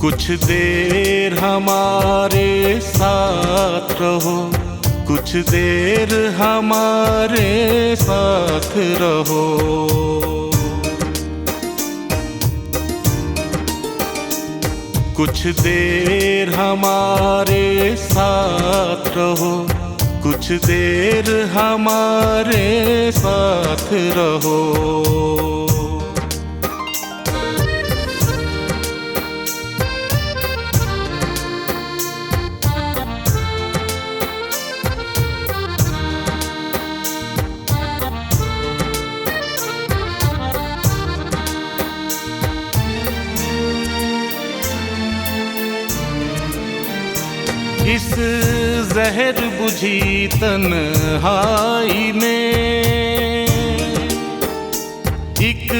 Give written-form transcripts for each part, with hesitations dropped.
कुछ देर हमारे साथ रहो, कुछ देर हमारे साथ रहो। कुछ देर हमारे साथ रहो, कुछ देर हमारे साथ रहो। इस जहर बुझी तन्हाई में एक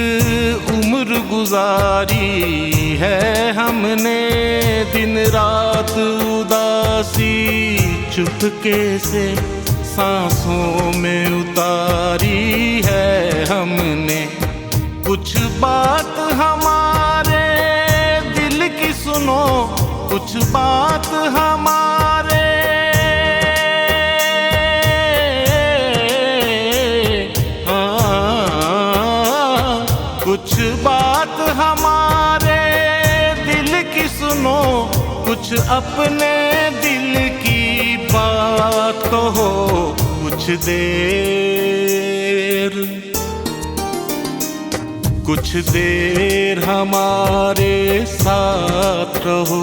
उम्र गुजारी है हमने, दिन रात उदासी चुपके से सांसों में उतारी है हमने। कुछ बात हमारे दिल की सुनो, कुछ बात हमारे कुछ बात हमारे दिल की सुनो, कुछ अपने दिल की बात कहो। कुछ देर हमारे साथ रहो,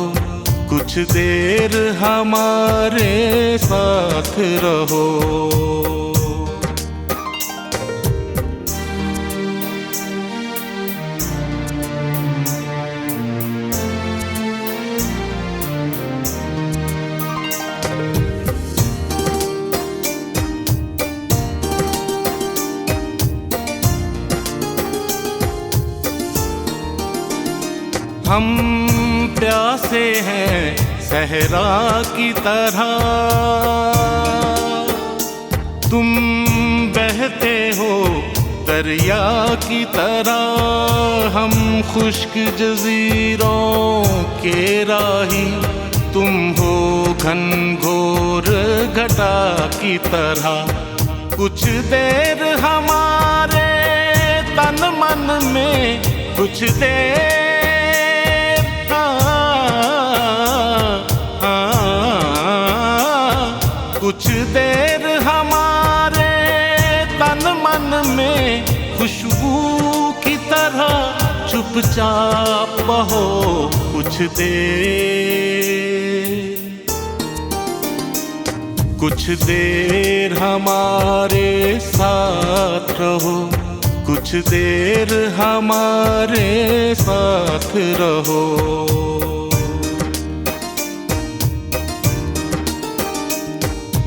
कुछ देर हमारे साथ रहो। हम प्यासे हैं सहरा की तरह, तुम बहते हो दरिया की तरह। हम खुश्क जजीरों के राही, तुम हो घनघोर घटा की तरह। कुछ देर हमारे तन मन में, कुछ देर कुछ देर हमारे तन मन में खुशबू की तरह चुपचाप बहो। कुछ देर हमारे साथ रहो, कुछ देर हमारे साथ रहो।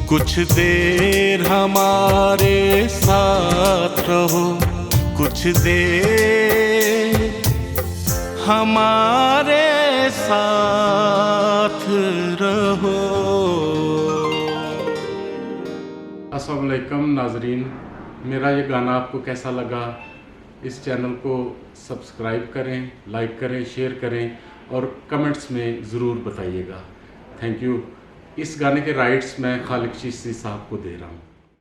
कुछ देर हमारे साथ रहो, कुछ देर हमारे साथ रहो। अस्सलाम वालेकुम नाजरीन, मेरा ये गाना आपको कैसा लगा? इस चैनल को सब्सक्राइब करें, लाइक करें, शेयर करें और कमेंट्स में ज़रूर बताइएगा। Thank you. इस गाने के राइट्स मैं खालिक चिश्ती साहब को दे रहा हूँ।